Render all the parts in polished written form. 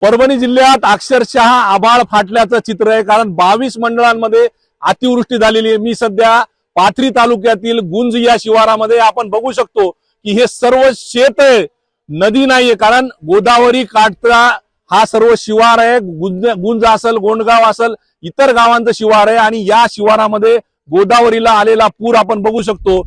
परभणी जिल्ह्यात अक्षरशः आभाळ फाटल्याचं चित्र आहे, कारण 22 मंडळांमध्ये अतिवृष्टी झालेली आहे। मी सध्या पाथरी तालुक्यातील गुंज या शिवारामध्ये आपण बघू शकतो की हे सर्व शेत आहे, नदी नाहीये, कारण गोदावरी काठचा हा सर्व शिवार आहे। गुंज असेल, गोंडगाव असेल, इतर गावांचं शिवार आहे आणि या शिवारामध्ये गोदावरीला आलेला पूर आपण बघू शकतो।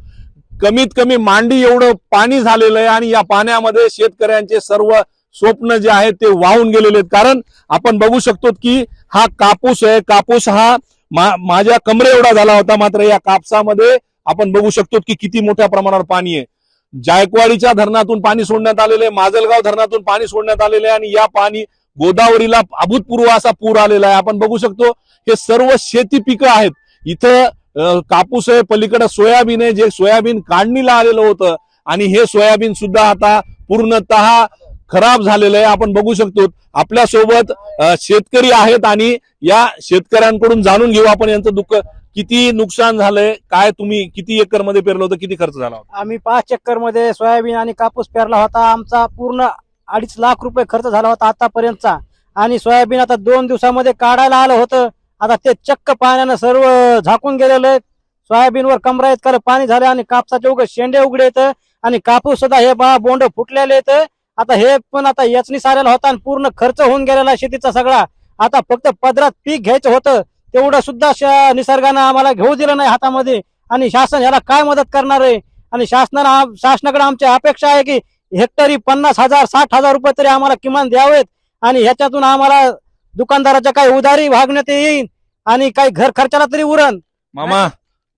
कमीत कमी मांडी एवढं पाणी झालेलं आहे आणि या पाण्यामध्ये शेतकऱ्यांचे सर्व स्वप्न जे आहेत ते वाहून गेलेले आहेत। कारण आपण बघू शकतो की हा कापूस आहे, कापूस हा माझ्या कमरे एवढा झाला होता, मात्र या कापसामध्ये आपण बघू शकतो की किती मोठ्या प्रमाणावर पाणी आहे। जायकवाडीच्या धरणातून पाणी सोडण्यात आलेले, माजलगाव धरणातून पाणी सोडण्यात आलेले आणि या पाणी गोदावरीला अभूतपूर्व असा पूर आलेला आहे। आपण बघू शकतो हे सर्व शेती पिकं आहेत, इथं कापूस आहे, पलीकडे सोयाबीन आहे, जे सोयाबीन काढणीला आलेलं होतं आणि हे सोयाबीन सुद्धा आता पूर्णतः खराब झालेलं आहे। आपण बघू शकतो आपल्या सोबत शेतकरी आहेत आणि या शेतकऱ्यांकडून जाणून घेऊ आपण यांचं दुःख, किती नुकसान झालंय, काय तुम्ही किती एकर मध्ये पेरलं होतं, किती खर्च झाला होता? आम्ही 5 एकर मध्ये सोयाबीन आणि कापूस पेरला होता। आमचा पूर्ण 2.5 लाख रुपये खर्च झाला होता आतापर्यंतचा आणि सोयाबीन आता 2 दिवसामध्ये काढायला आलं होतं। आता ते चक्क पाण्यानं सर्व झाकून गेलेलं आहे। सोयाबीनवर कमरा इतकं पाणी झालं आणि कापसाचे उघड शेंडे उघडे येत आणि कापूस सुद्धा हे बोंड फुटलेले येत। आता हे पण आता याचनी साऱ्याला होता आणि पूर्ण खर्च होऊन गेलेला शेतीचा सगळा। आता फक्त पदरात पीक घ्यायचं होतं, तेवढं सुद्धा निसर्गानं आम्हाला घेऊ दिलं नाही हातामध्ये आणि शासन याला काय मदत करणार आहे? आणि शासनाकडे आमची अपेक्षा आहे की हेक्टरी 50,000 60,000 रुपये तरी आम्हाला किमान द्यावेत आणि ह्याच्यातून आम्हाला दुकानदाराच्या काही उधारी भागण्यात येईल आणि काही घर खर्चाला तरी उरण। मामा,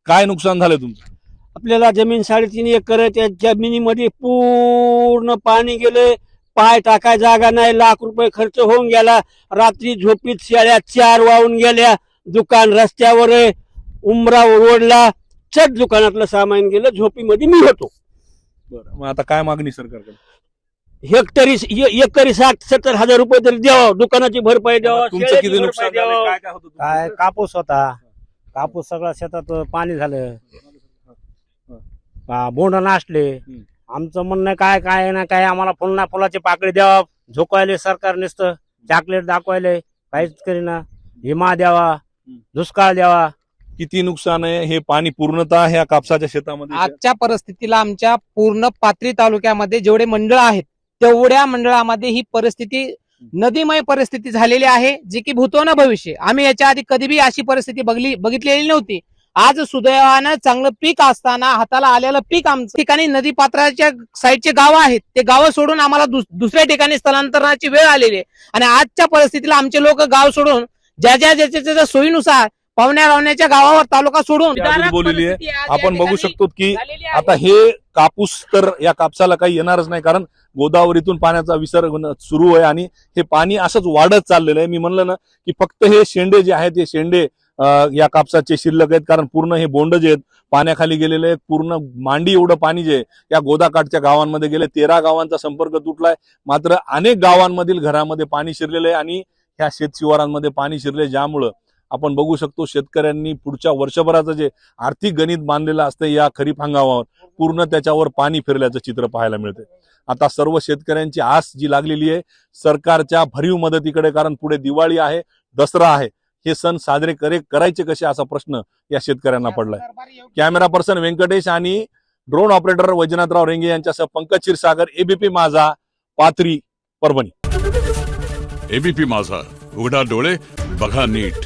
काय नुकसान झालं तुमचं? आपल्याला जमीन 3.5 एकर आहे, त्या जमिनीमध्ये पूर्ण पाणी गेले, पाय टाकाय जागा नाही, लाख रुपये खर्च होऊन गेला। रात्री झोपीत शेळ्या 4 वाहून गेल्या, दुकान रस्त्यावर आहे, उमरा रोडला चट दुकानातलं सामान गेलं, झोपीमध्ये मी होतो। बरं, मग आता काय मागणी सरकारकडे? एकरी 60-70 हजार रुपये तरी द्यावं, दुकानाची भरपाई द्यावं, तुमचं शेळ्याची किती भरपाई नुकसान झालं, द्यावं। काय काय होतं तुमचं? काय कापूस होता, कापूस सगळा शेतात पाणी झालं, बोंड नासले। आमचं म्हणणं काय काय ना काय आम्हाला पुन्हा फुलाची पाकळी द्यावा, झोकायले सरकार नुसतं चॉकलेट दाखवायले, काहीच करीना, विमा द्यावा, दुष्काळ द्यावा। किती नुकसान आहे? हे पाणी पूर्णतः ह्या कापसाच्या शेतामध्ये आजच्या परिस्थितीला आमच्या पूर्ण पाथरी तालुक्यामध्ये जेवढे मंडळ आहेत तेवढ्या मंडळामध्ये ही परिस्थिती नदीमय परिस्थिती झालेली आहे, जी की भूतो न भविष्य। आम्ही याच्या आधी कधीही अशी परिस्थिती बघितलेली नव्हती। आज सुदैवानं चांगलं पीक असताना हाताला आलेलं पीक आमच्या ठिकाणी नदी पात्राच्या साईडचे गाव आहेत, ते गाव सोडून आम्हाला दुसऱ्या ठिकाणी स्थलांतरणाची वेळ आलेली आहे आणि आजच्या परिस्थितीला आमचे लोक गाव सोडून ज्याच्या सोयीनुसार पाहुण्या रावण्याच्या गावावर तालुका सोडून बोललेली आहे। आपण बघू शकतो की आता हे कापूस तर या कापसाला काही येणारच नाही, कारण गोदावरीतून पाण्याचा विसर्ग सुरू आहे आणि हे पाणी असंच वाढत चाललेलं आहे। मी म्हणलं ना की फक्त हे शेंडे जे आहेत हे शेंडे या कापसाचे शिल्लक आहेत, कारण पूर्ण हे बोंड जे आहेत पाण्याखाली गेलेले आहेत। पूर्ण मांडी एवढं पाणी जे या गोदाकाठच्या गावांमध्ये गेले, 13 गावांचा संपर्क तुटलाय, मात्र अनेक गावांमधील घरामध्ये पाणी शिरलेलं आहे आणि ह्या शेतशिवारांमध्ये पाणी शिरले, ज्यामुळं आपण बघू शकतो शेतकऱ्यांनी पुढच्या वर्षभराचं जे आर्थिक गणित बांधलेलं असतं या खरीप हंगामावर पूर्ण त्याच्यावर पाणी फिरल्याचं चित्र पाहायला मिळते। आता सर्व शेतकऱ्यांची आस जी लागलेली आहे सरकारच्या भरीव मदतीकडे, कारण पुढे दिवाळी आहे, दसरा आहे, हे सण साजरे करायचे कसे असा प्रश्न या शेतकऱ्यांना पडलाय। कॅमेरा पर्सन व्यंकटेश आणि ड्रोन ऑपरेटर वैजनाथराव रेंगे यांच्यासह पंकज क्षीरसागर, एबीपी माझा, पाथरी, परभणी। एबीपी माझा, उघडा डोळे बघा नीट।